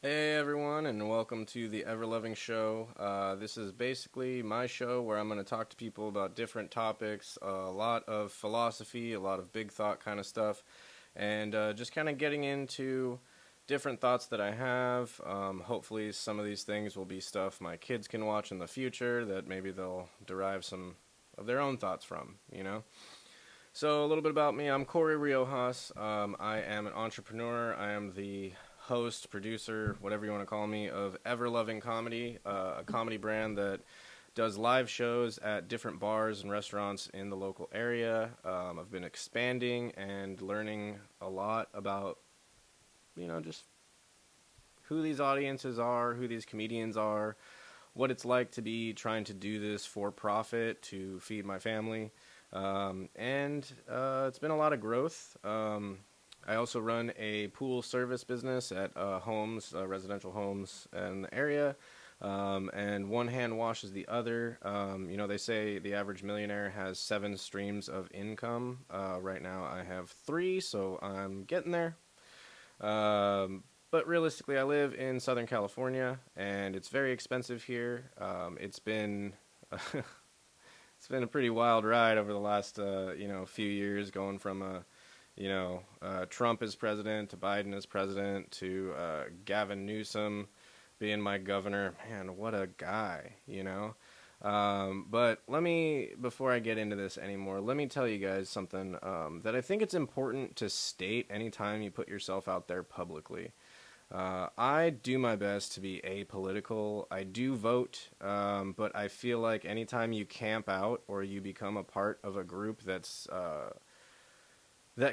Hey everyone, and welcome to the Ever Loving Show. This is basically my show where I'm going to talk to people about different topics, a lot of philosophy, a lot of big thought kind of stuff, and just kind of getting into different thoughts that I have. Hopefully, some of these things will be stuff my kids can watch in the future that maybe they'll derive some of their own thoughts from. So, a little bit about me. I'm Corey Riojas. I am an entrepreneur. I am the host, producer, whatever you want to call me, of Ever Loving Comedy, a comedy brand that does live shows at different bars and restaurants in the local area. I've been expanding and learning a lot about, just who these audiences are, who these comedians are, what it's like to be trying to do this for profit to feed my family. And it's been a lot of growth. I also run a pool service business at homes, residential homes in the area. And one hand washes the other. They say the average millionaire has 7 streams of income. Right now I have 3, so I'm getting there. But realistically, I live in Southern California, and it's very expensive here. It's been it's been a pretty wild ride over the last few years, going from Trump as president to Biden as president to Gavin Newsom being my governor. Man, what a guy. But before I get into this anymore, let me tell you guys something that I think it's important to state anytime you put yourself out there publicly. I do my best to be apolitical. I do vote, but I feel like anytime you camp out or you become a part of a group that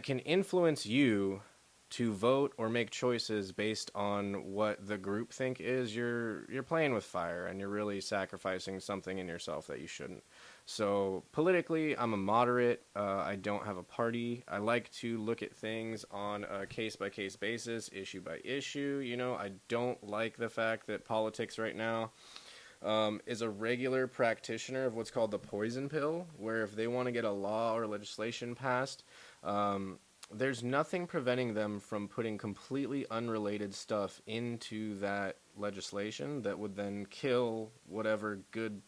can influence you to vote or make choices based on what the group think is, you're playing with fire, and you're really sacrificing something in yourself that you shouldn't. So politically, I'm a moderate. I don't have a party. I like to look at things on a case by case basis, issue by issue. I don't like the fact that politics right now is a regular practitioner of what's called the poison pill, where if they want to get a law or legislation passed, there's nothing preventing them from putting completely unrelated stuff into that legislation that would then kill whatever good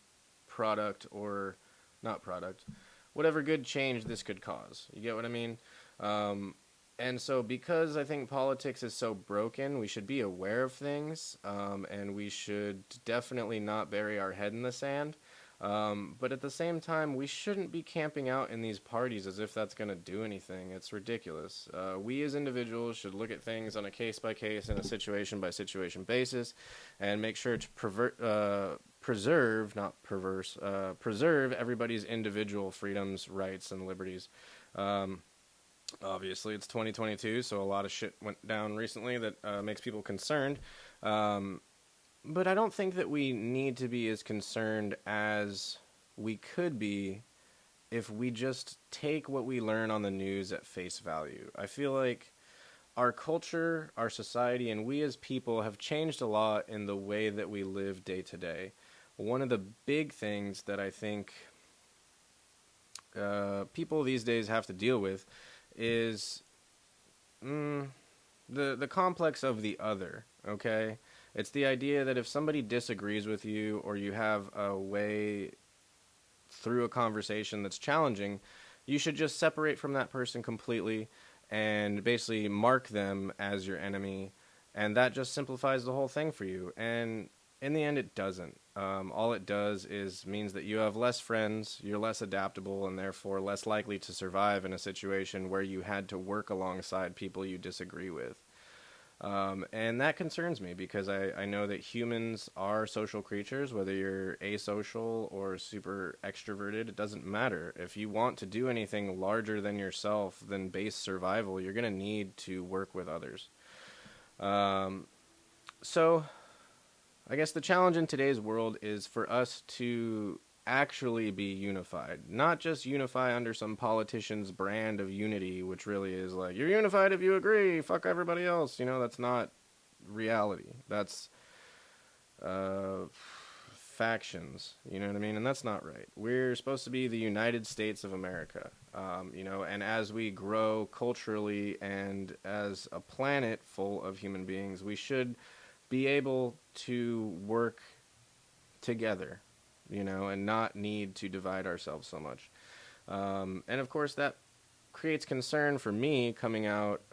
product or not product, whatever good change this could cause. You get what I mean? And so because I think politics is so broken, we should be aware of things, and we should definitely not bury our head in the sand. But at the same time, we shouldn't be camping out in these parties as if that's going to do anything. It's ridiculous. We as individuals should look at things on a case-by-case and a situation-by-situation basis and make sure to preserve everybody's individual freedoms, rights, and liberties. Obviously, it's 2022, so a lot of shit went down recently that makes people concerned. But I don't think that we need to be as concerned as we could be if we just take what we learn on the news at face value. I feel like our culture, our society, and we as people have changed a lot in the way that we live day to day. One of the big things that I think people these days have to deal with is the complex of the other, okay? It's the idea that if somebody disagrees with you or you have a way through a conversation that's challenging, you should just separate from that person completely and basically mark them as your enemy, and that just simplifies the whole thing for you. And in the end, it doesn't. All it does is means that you have less friends, you're less adaptable, and therefore less likely to survive in a situation where you had to work alongside people you disagree with. And that concerns me because I know that humans are social creatures, whether you're asocial or super extroverted, it doesn't matter. If you want to do anything larger than yourself, than base survival, you're going to need to work with others. So I guess the challenge in today's world is for us to actually be unified, not just unify under some politician's brand of unity, which really is like, you're unified if you agree, fuck everybody else. That's not reality. That's factions, you know what I mean? And that's not right. We're supposed to be the United States of America, and as we grow culturally and as a planet full of human beings, we should be able to work together, and not need to divide ourselves so much. And of course, that creates concern for me coming out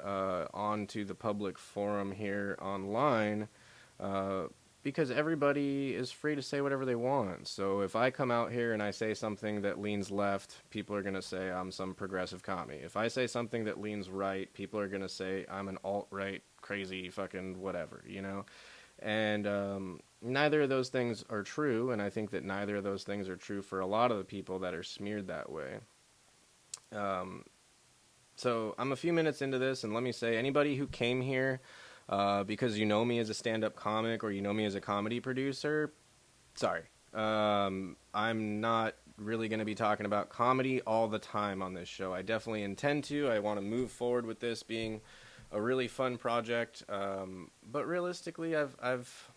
onto the public forum here online, uh, because everybody is free to say whatever they want. So if I come out here and I say something that leans left, people are going to say I'm some progressive commie. If I say something that leans right, people are going to say I'm an alt-right crazy fucking whatever. And neither of those things are true, and I think that neither of those things are true for a lot of the people that are smeared that way. So I'm a few minutes into this, and let me say, anybody who came here because you know me as a stand-up comic or you know me as a comedy producer, sorry. I'm not really going to be talking about comedy all the time on this show. I definitely intend to. I want to move forward with this being a really fun project, but realistically, I've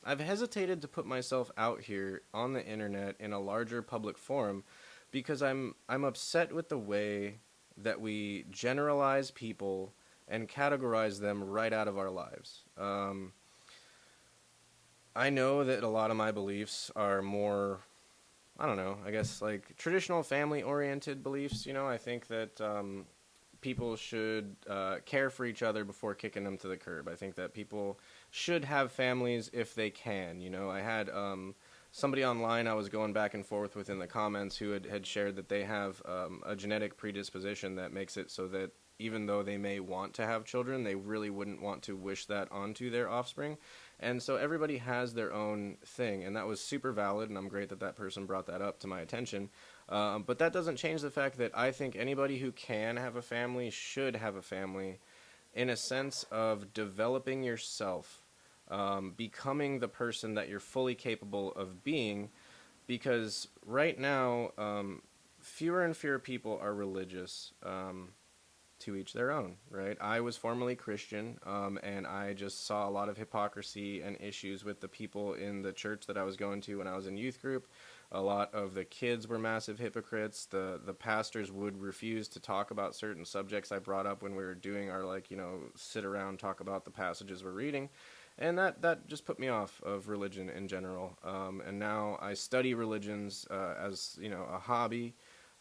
hesitated to put myself out here on the internet in a larger public forum because I'm upset with the way that we generalize people and categorize them right out of our lives. I know that a lot of my beliefs are more, I don't know, I guess like traditional family-oriented beliefs. I think that people should care for each other before kicking them to the curb. I think that people should have families if they can. I had somebody online I was going back and forth with in the comments who had shared that they have a genetic predisposition that makes it so that even though they may want to have children, they really wouldn't want to wish that onto their offspring. And so everybody has their own thing, and that was super valid, and I'm great that that person brought that up to my attention. But that doesn't change the fact that I think anybody who can have a family should have a family in a sense of developing yourself, becoming the person that you're fully capable of being, because right now, fewer and fewer people are religious. To each their own, right? I was formerly Christian, and I just saw a lot of hypocrisy and issues with the people in the church that I was going to when I was in youth group. A lot of the kids were massive hypocrites. The pastors would refuse to talk about certain subjects I brought up when we were doing our, sit around, talk about the passages we're reading. And that just put me off of religion in general. And now I study religions as, a hobby.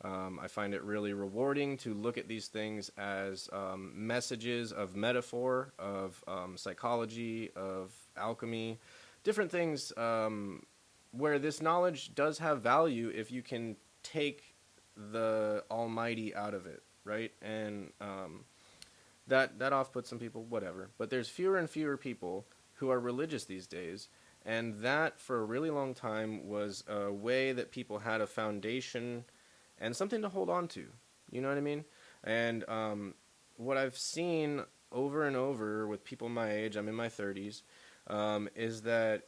I find it really rewarding to look at these things as messages of metaphor, of psychology, of alchemy, different things where this knowledge does have value if you can take the almighty out of it, right? And that off-puts some people, whatever. But there's fewer and fewer people who are religious these days, and that for a really long time was a way that people had a foundation and something to hold on to. You know what I mean? And what I've seen over and over with people my age, I'm in my 30s, is that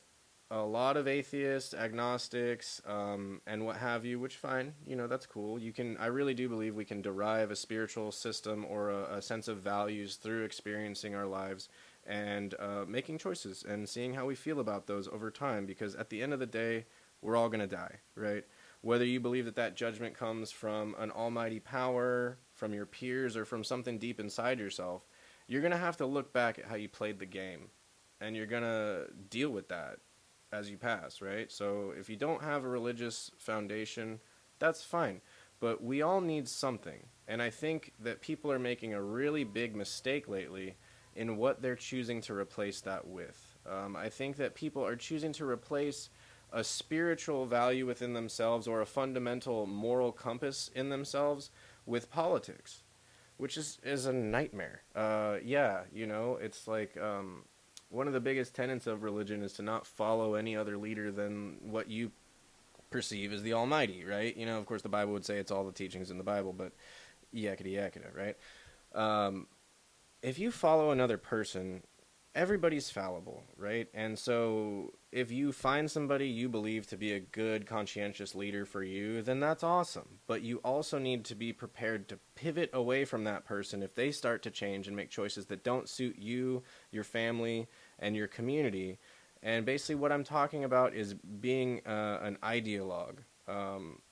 a lot of atheists, agnostics, and what have you, which fine, that's cool. I really do believe we can derive a spiritual system or a sense of values through experiencing our lives and making choices and seeing how we feel about those over time, because at the end of the day, we're all going to die, right? Whether you believe that judgment comes from an almighty power, from your peers, or from something deep inside yourself, you're going to have to look back at how you played the game, and you're going to deal with that as you pass, right? So if you don't have a religious foundation, that's fine. But we all need something, and I think that people are making a really big mistake lately in what they're choosing to replace that with. I think that people are choosing to replace a spiritual value within themselves or a fundamental moral compass in themselves with politics, which is a nightmare. It's like one of the biggest tenets of religion is to not follow any other leader than what you perceive as the Almighty, right? Of course, the Bible would say it's all the teachings in the Bible, but yakety yakety, right? If you follow another person, everybody's fallible, right? And so if you find somebody you believe to be a good, conscientious leader for you, then that's awesome. But you also need to be prepared to pivot away from that person if they start to change and make choices that don't suit you, your family, and your community. And basically what I'm talking about is being an ideologue,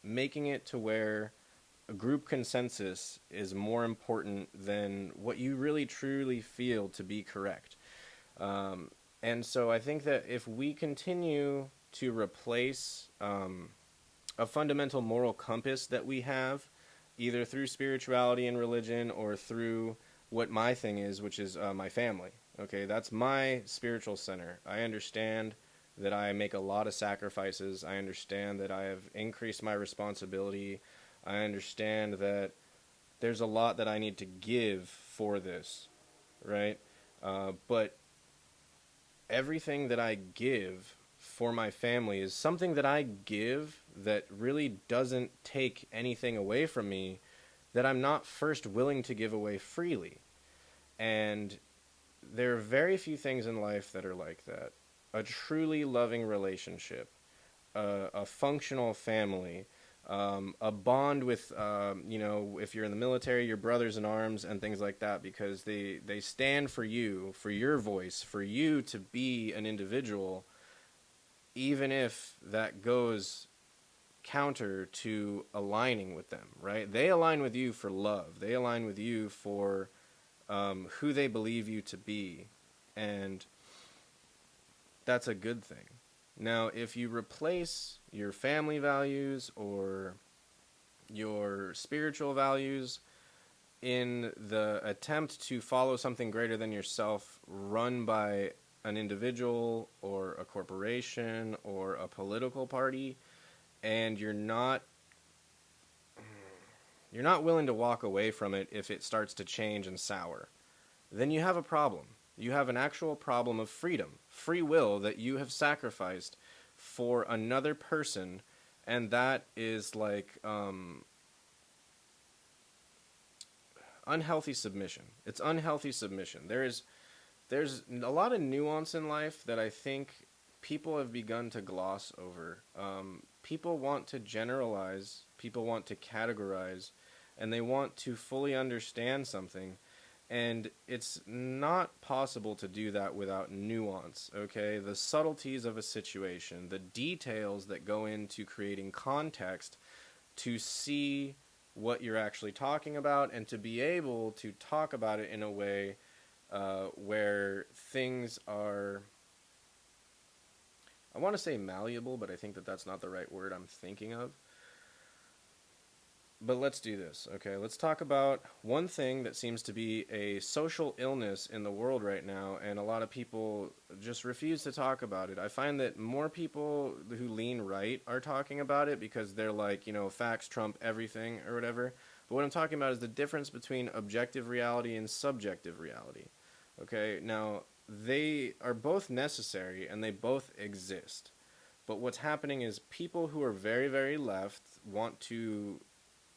making it to where a group consensus is more important than what you really truly feel to be correct. And so I think that if we continue to replace a fundamental moral compass that we have, either through spirituality and religion or through what my thing is, which is my family. Okay, that's my spiritual center. I understand that I make a lot of sacrifices. I understand that I have increased my responsibility. I understand that there's a lot that I need to give for this, right? But everything that I give for my family is something that I give that really doesn't take anything away from me that I'm not first willing to give away freely. And there are very few things in life that are like that. A truly loving relationship, a functional family, a bond with, if you're in the military, your brothers in arms and things like that, because they stand for you, for your voice, for you to be an individual, even if that goes counter to aligning with them, right? They align with you for love. They align with you for who they believe you to be, and that's a good thing. Now, if you replace your family values or your spiritual values in the attempt to follow something greater than yourself, run by an individual or a corporation or a political party, and you're not willing to walk away from it if it starts to change and sour, then you have a problem. You have an actual problem of freedom, free will that you have sacrificed for another person, and that is like unhealthy submission. It's unhealthy submission. There's a lot of nuance in life that I think people have begun to gloss over. People want to generalize, people want to categorize, and they want to fully understand something. And it's not possible to do that without nuance, okay? The subtleties of a situation, the details that go into creating context to see what you're actually talking about and to be able to talk about it in a way where things are, I want to say malleable, but I think that that's not the right word I'm thinking of. But let's do this, okay? Let's talk about one thing that seems to be a social illness in the world right now, and a lot of people just refuse to talk about it. I find that more people who lean right are talking about it because they're like, facts trump everything or whatever. But what I'm talking about is the difference between objective reality and subjective reality, okay? Now, they are both necessary and they both exist. But what's happening is people who are very, very left want to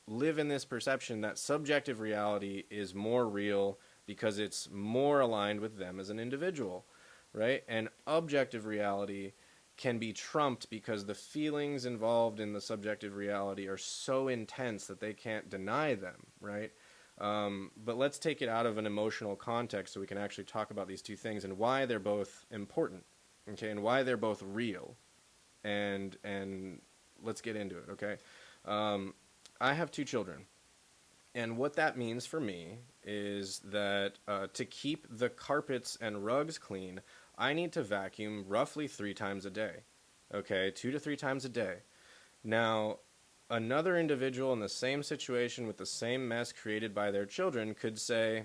live in this perception that subjective reality is more real because it's more aligned with them as an individual, right? And objective reality can be trumped because the feelings involved in the subjective reality are so intense that they can't deny them, right? But let's take it out of an emotional context so we can actually talk about these two things and why they're both important, okay, and why they're both real. And let's get into it, okay? I have 2 children, and what that means for me is that to keep the carpets and rugs clean, I need to vacuum roughly 3 times a day, okay, 2 to 3 times a day. Now, another individual in the same situation with the same mess created by their children could say,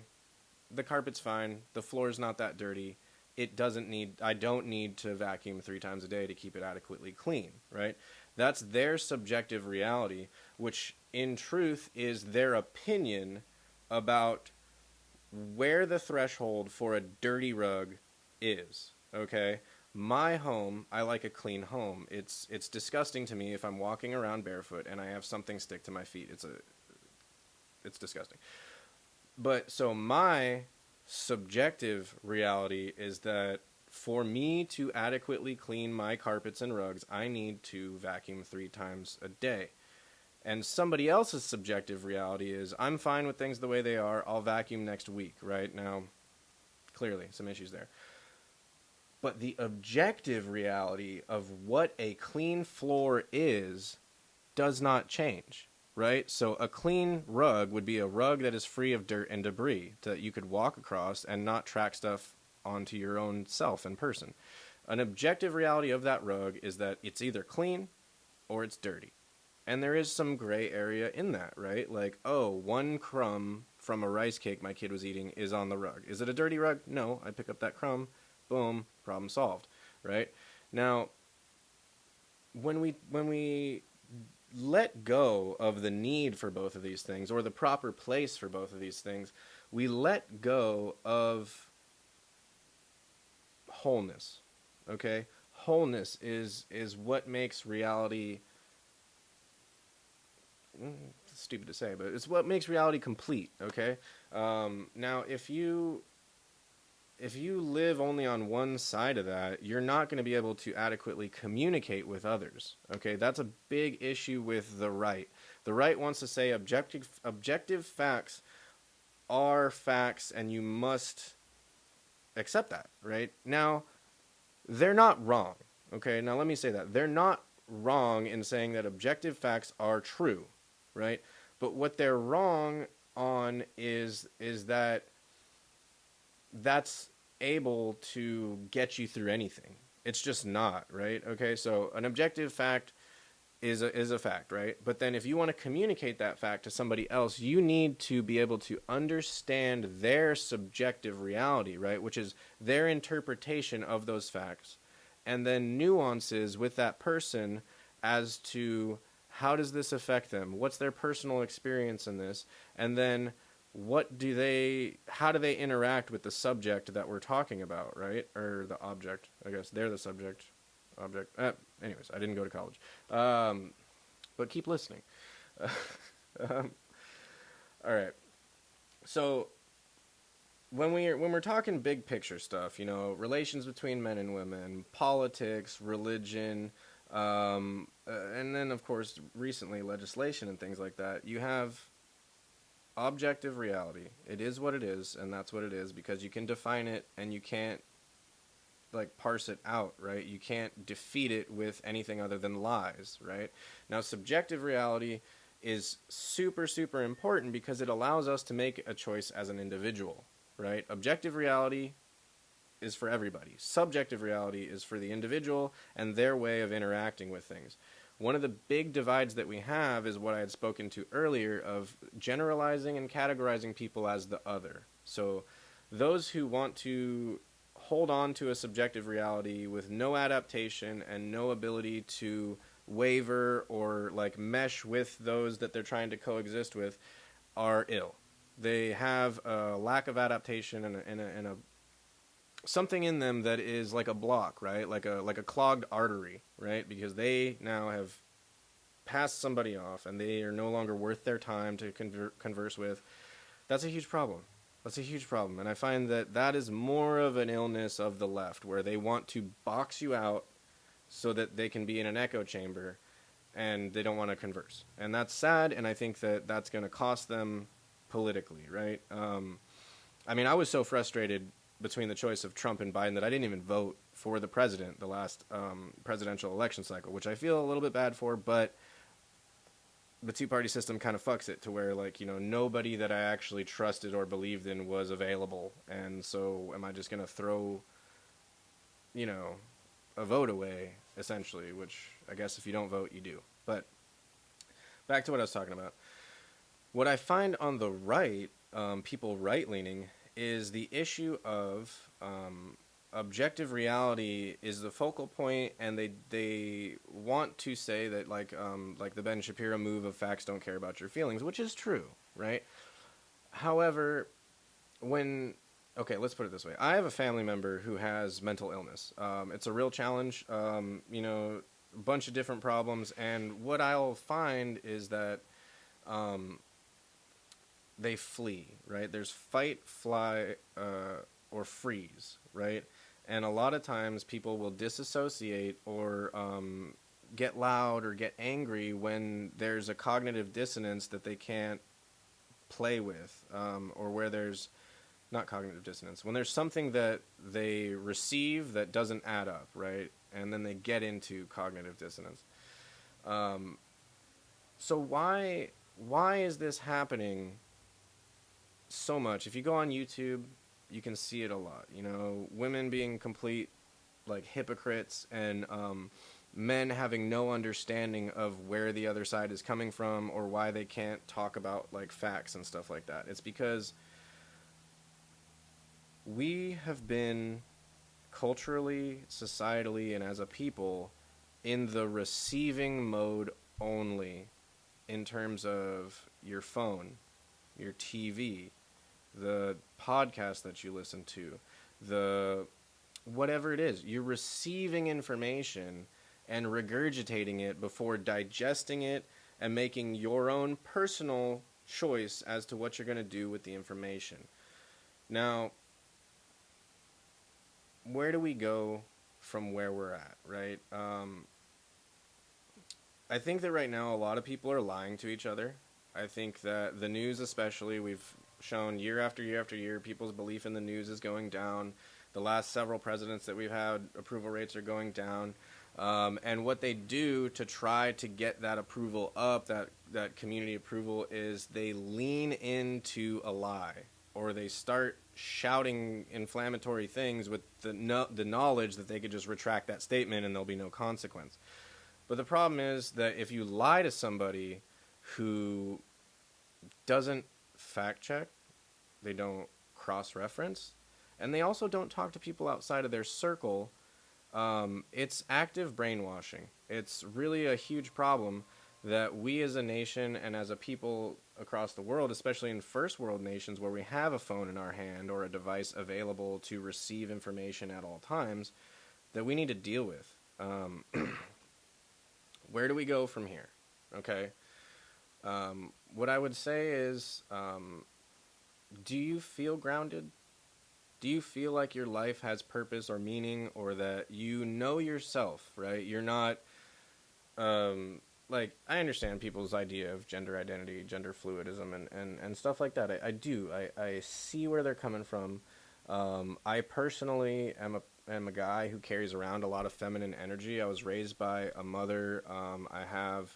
the carpet's fine, the floor's not that dirty, I don't need to vacuum 3 times a day to keep it adequately clean, right? That's their subjective reality, which in truth is their opinion about where the threshold for a dirty rug is, okay? My home, I like a clean home. It's disgusting to me if I'm walking around barefoot and I have something stick to my feet. It's disgusting. But so my subjective reality is that for me to adequately clean my carpets and rugs, I need to vacuum 3 times a day. And somebody else's subjective reality is, I'm fine with things the way they are, I'll vacuum next week, right? Now, clearly, some issues there. But the objective reality of what a clean floor is does not change, right? So a clean rug would be a rug that is free of dirt and debris that you could walk across and not track stuff onto your own self and person. An objective reality of that rug is that it's either clean or it's dirty. And there is some gray area in that, right? Like, oh, one crumb from a rice cake my kid was eating is on the rug. Is it a dirty rug? No, I pick up that crumb, boom, problem solved, right? Now, when we let go of the need for both of these things, or the proper place for both of these things, we let go of wholeness. Okay? Wholeness is what makes reality, it's stupid to say, but it's what makes reality complete. Okay? Now, if you live only on one side of that, you're not going to be able to adequately communicate with others. Okay, that's a big issue with the right. The right wants to say objective facts are facts, and you must accept that. Right now, they're not wrong. Okay, now let me say that they're not wrong in saying that objective facts are true. Right, but what they're wrong on is that that's able to get you through anything. It's just not, right? Okay, so an objective fact is a fact, right? But then if you want to communicate that fact to somebody else, you need to be able to understand their subjective reality, right? Which is their interpretation of those facts. And then nuances with that person as to how does this affect them? What's their personal experience in this? And then how do they interact with the subject that we're talking about, right? Or the object, I guess. They're the subject. Object. Anyways, I didn't go to college. But keep listening. All right. So when we're talking big picture stuff, relations between men and women, politics, religion, and then of course recently legislation and things like that, you have objective reality. It is what it is, and that's what it is, because you can define it and you can't parse it out, right? You can't defeat it with anything other than lies, right? Now, subjective reality is super, super important because it allows us to make a choice as an individual, right? Objective reality is for everybody. Subjective reality is for the individual and their way of interacting with things. One of the big divides that we have is what I had spoken to earlier of generalizing and categorizing people as the other. So those who want to hold on to a subjective reality with no adaptation and no ability to waver or mesh with those that they're trying to coexist with are ill. They have a lack of adaptation and a something in them that is like a block, right? Like a clogged artery, right? Because they now have passed somebody off and they are no longer worth their time to converse with. That's a huge problem. That's a huge problem. And I find that is more of an illness of the left, where they want to box you out so that they can be in an echo chamber and they don't want to converse. And that's sad, and I think that that's going to cost them politically, right? I was so frustrated between the choice of Trump and Biden that I didn't even vote for the president the last presidential election cycle, which I feel a little bit bad for, but the two-party system kind of fucks it to where, nobody that I actually trusted or believed in was available. And so am I just going to throw, a vote away, essentially, which I guess if you don't vote, you do. But back to what I was talking about. What I find on the right, people right-leaning, is the issue of objective reality is the focal point, and they want to say that like the Ben Shapiro move of facts don't care about your feelings, which is true, right? However, let's put it this way. I have a family member who has mental illness. It's a real challenge, a bunch of different problems, and what I'll find is that they flee, right? There's fight, fly, or freeze, right? And a lot of times people will disassociate or get loud or get angry when there's a cognitive dissonance that they can't play with, or where there's not cognitive dissonance, when there's something that they receive that doesn't add up, right? And then they get into cognitive dissonance. So why is this happening so much? If you go on YouTube you can see it a lot. You know, women being complete like hypocrites, and men having no understanding of where the other side is coming from or why they can't talk about like facts and stuff like that. It's because we have been culturally, societally, and as a people in the receiving mode only, in terms of your phone, your TV, the podcast that you listen to, the whatever it is. You're receiving information and regurgitating it before digesting it and making your own personal choice as to what you're going to do with the information. Now, where do we go from where we're at, right? I think that right now a lot of people are lying to each other. I think that the news especially, we've shown year after year after year, people's belief in the news is going down. The last several presidents that we've had, approval rates are going down. And what they do to try to get that approval up, that community approval, is they lean into a lie, or they start shouting inflammatory things with the knowledge that they could just retract that statement and there'll be no consequence. But the problem is that if you lie to somebody who doesn't fact check, they don't cross-reference, and they also don't talk to people outside of their circle, it's active brainwashing. It's really a huge problem that we as a nation and as a people across the world, especially in first world nations where we have a phone in our hand or a device available to receive information at all times, that we need to deal with. Where do we go from here? Okay. What I would say is, do you feel grounded? Do you feel like your life has purpose or meaning, or that you know yourself, right? You're not, like, I understand people's idea of gender identity, gender fluidism, and stuff like that. I do. I see where they're coming from. I personally am a guy who carries around a lot of feminine energy. I was raised by a mother. I have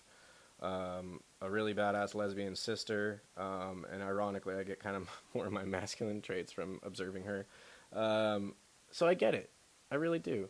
a really badass lesbian sister, and ironically I get kind of more of my masculine traits from observing her. So I get it. I really do.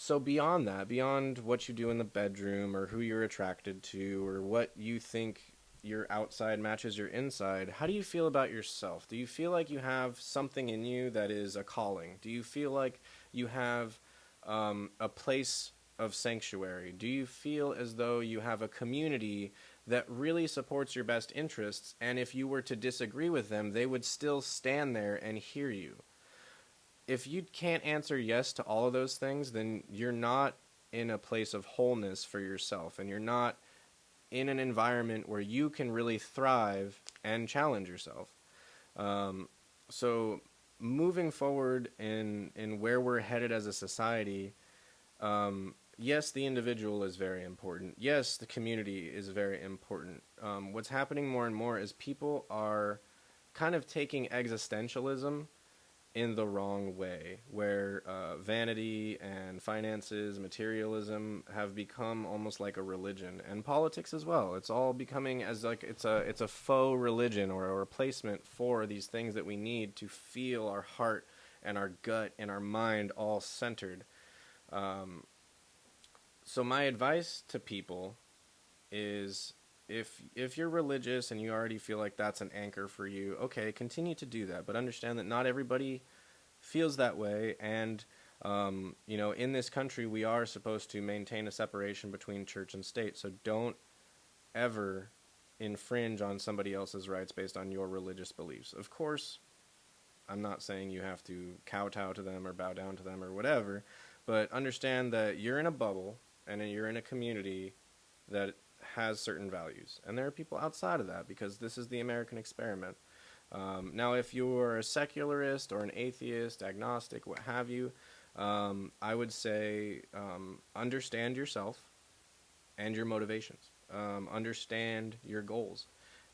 So beyond that, beyond what you do in the bedroom or who you're attracted to or what you think your outside matches your inside, how do you feel about yourself? Do you feel like you have something in you that is a calling? Do you feel like you have a place of sanctuary? Do you feel as though you have a community that really supports your best interests, and if you were to disagree with them, they would still stand there and hear you? If you can't answer yes to all of those things, then you're not in a place of wholeness for yourself, and you're not in an environment where you can really thrive and challenge yourself. So moving forward in where we're headed as a society, yes, the individual is very important. Yes, the community is very important. What's happening more and more is people are kind of taking existentialism in the wrong way, where vanity and finances, materialism have become almost like a religion, and politics as well. It's all becoming as like it's a faux religion or a replacement for these things that we need to feel our heart and our gut and our mind all centered. So my advice to people is, if you're religious and you already feel like that's an anchor for you, okay, continue to do that. But understand that not everybody feels that way. And, in this country, we are supposed to maintain a separation between church and state. So don't ever infringe on somebody else's rights based on your religious beliefs. Of course, I'm not saying you have to kowtow to them or bow down to them or whatever, but understand that you're in a bubble and you're in a community that has certain values, and there are people outside of that, because this is the American experiment. Now, if you're a secularist or an atheist, agnostic, what have you, I would say understand yourself and your motivations. Understand your goals.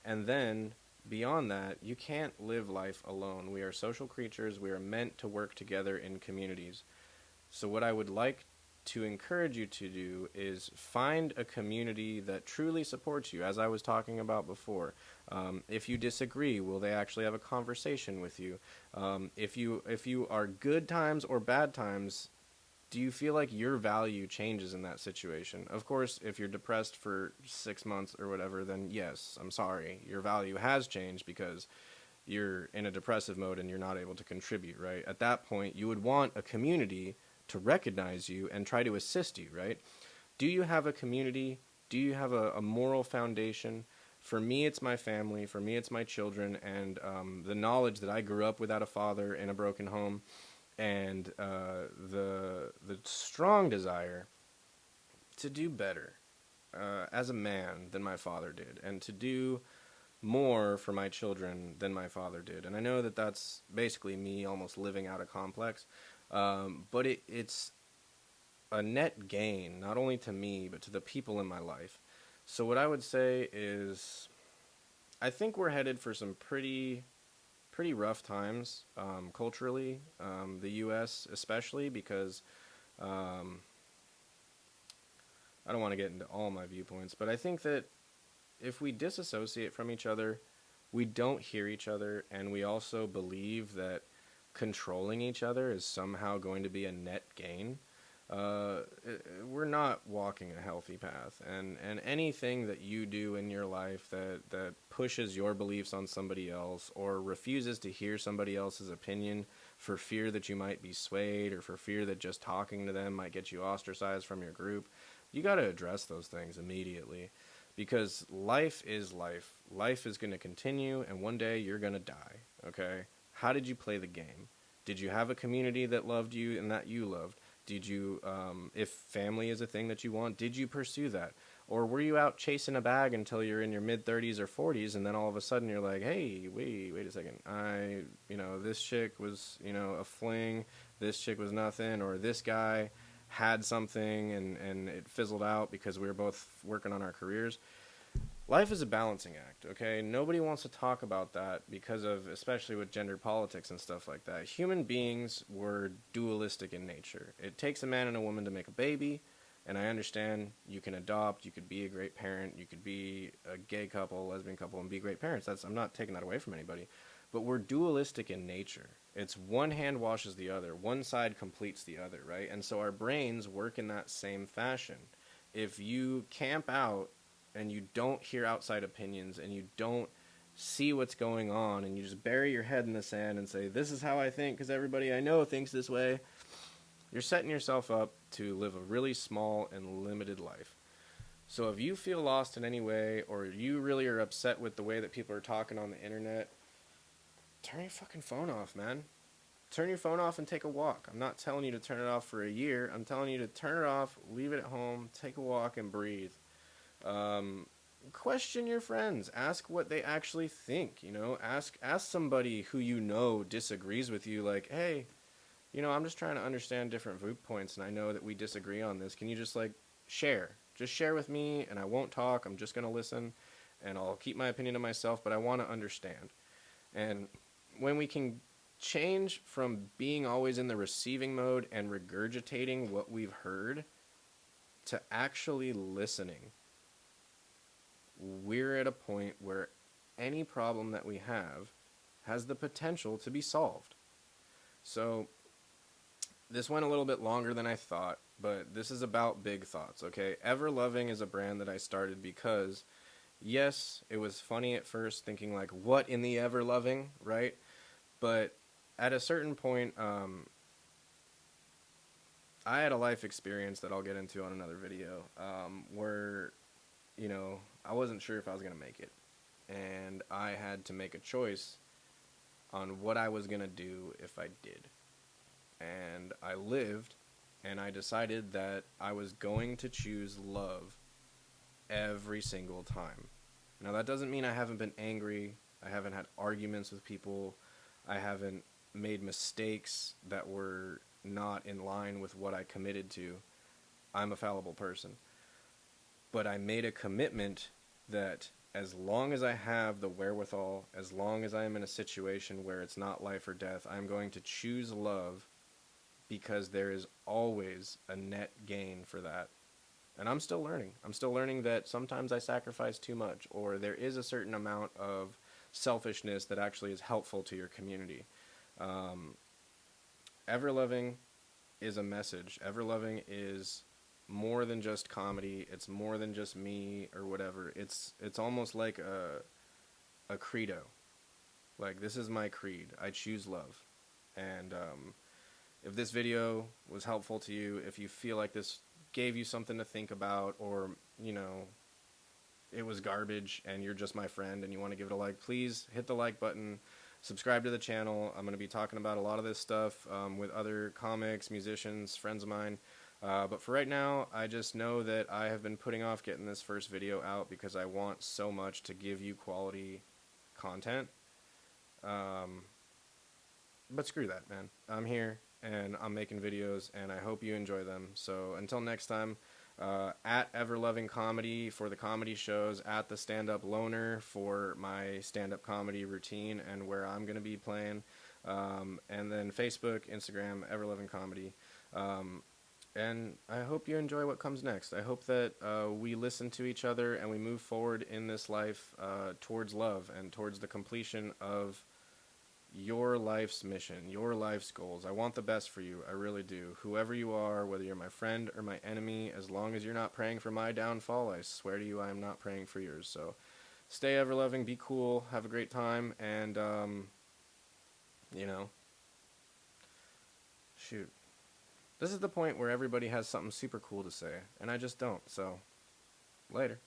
And then, beyond that, you can't live life alone. We are social creatures. We are meant to work together in communities. So what I would like to encourage you to do is find a community that truly supports you, as I was talking about before. If you disagree, will they actually have a conversation with you? If you are good times or bad times, do you feel like your value changes in that situation? Of course, if you're depressed for 6 months or whatever, then yes, I'm sorry, your value has changed because you're in a depressive mode and you're not able to contribute, right? At that point, you would want a community to recognize you and try to assist you, right? Do you have a community? Do you have a moral foundation? For me, it's my family. For me, it's my children, and the knowledge that I grew up without a father in a broken home, and the strong desire to do better as a man than my father did, and to do more for my children than my father did. And I know that that's basically me almost living out a complex, but it's a net gain, not only to me, but to the people in my life. So what I would say is, I think we're headed for some pretty rough times culturally, the U.S. especially, because I don't want to get into all my viewpoints, but I think that if we disassociate from each other, we don't hear each other, and we also believe that controlling each other is somehow going to be a net gain, we're not walking a healthy path. And anything that you do in your life that pushes your beliefs on somebody else, or refuses to hear somebody else's opinion for fear that you might be swayed, or for fear that just talking to them might get you ostracized from your group, you got to address those things immediately. Because life is life. Life is going to continue, and one day you're going to die, okay? How did you play the game? Did you have a community that loved you and that you loved? Did you, if family is a thing that you want, did you pursue that? Or were you out chasing a bag until you're in your mid-30s or 40s, and then all of a sudden you're like, hey, wait a second. This chick was, a fling, this chick was nothing, or this guy had something and it fizzled out because we were both working on our careers. Life is a balancing act, okay? Nobody wants to talk about that because of, especially with gender politics and stuff like that. Human beings were dualistic in nature. It takes a man and a woman to make a baby, and I understand you can adopt, you could be a great parent, you could be a gay couple, lesbian couple, and be great parents. I'm not taking that away from anybody. But we're dualistic in nature. It's one hand washes the other. One side completes the other, right? And so our brains work in that same fashion. If you camp out and you don't hear outside opinions, and you don't see what's going on, and you just bury your head in the sand and say, this is how I think because everybody I know thinks this way, you're setting yourself up to live a really small and limited life. So if you feel lost in any way, or you really are upset with the way that people are talking on the internet, turn your fucking phone off, man. Turn your phone off and take a walk. I'm not telling you to turn it off for a year. I'm telling you to turn it off, leave it at home, take a walk, and breathe. Question your friends. Ask what they actually think. Ask somebody who disagrees with you. Like, hey, I'm just trying to understand different viewpoints, and I know that we disagree on this. Can you just share? Just share with me, and I won't talk. I'm just gonna listen, and I'll keep my opinion to myself. But I want to understand. And when we can change from being always in the receiving mode and regurgitating what we've heard to actually listening, we're at a point where any problem that we have has the potential to be solved. So this went a little bit longer than I thought, but this is about big thoughts, okay? Ever Loving is a brand that I started because, yes, it was funny at first, thinking what in the Ever Loving, right? But at a certain point, I had a life experience that I'll get into on another video, where I wasn't sure if I was going to make it. And I had to make a choice on what I was going to do if I did. And I lived, and I decided that I was going to choose love every single time. Now, that doesn't mean I haven't been angry. I haven't had arguments with people. I haven't made mistakes that were not in line with what I committed to. I'm a fallible person. But I made a commitment that as long as I have the wherewithal, as long as I am in a situation where it's not life or death, I'm going to choose love because there is always a net gain for that. And I'm still learning. I'm still learning that sometimes I sacrifice too much, or there is a certain amount of selfishness that actually is helpful to your community. Um, Ever Loving is a message. Ever Loving is more than just comedy. It's more than just me or whatever. It's almost like a credo. Like, this is my creed. I choose love. And if this video was helpful to you, if you feel like this gave you something to think about, or, you know, it was garbage and you're just my friend and you want to give it a like, please hit the like button, subscribe to the channel. I'm going to be talking about a lot of this stuff with other comics, musicians, friends of mine. But for right now, I just know that I have been putting off getting this first video out because I want so much to give you quality content. But screw that, man. I'm here and I'm making videos and I hope you enjoy them. So until next time, at Everloving Comedy for the comedy shows, at the Stand Up Loner for my stand-up comedy routine and where I'm going to be playing, and then Facebook, Instagram, Everloving Comedy. And I hope you enjoy what comes next. I hope that we listen to each other and we move forward in this life towards love and towards the completion of your life's mission, your life's goals. I want the best for you. I really do. Whoever you are, whether you're my friend or my enemy, as long as you're not praying for my downfall, I swear to you I am not praying for yours. So stay ever loving, be cool, have a great time, and, you know, shoot. This is the point where everybody has something super cool to say, and I just don't. So, later.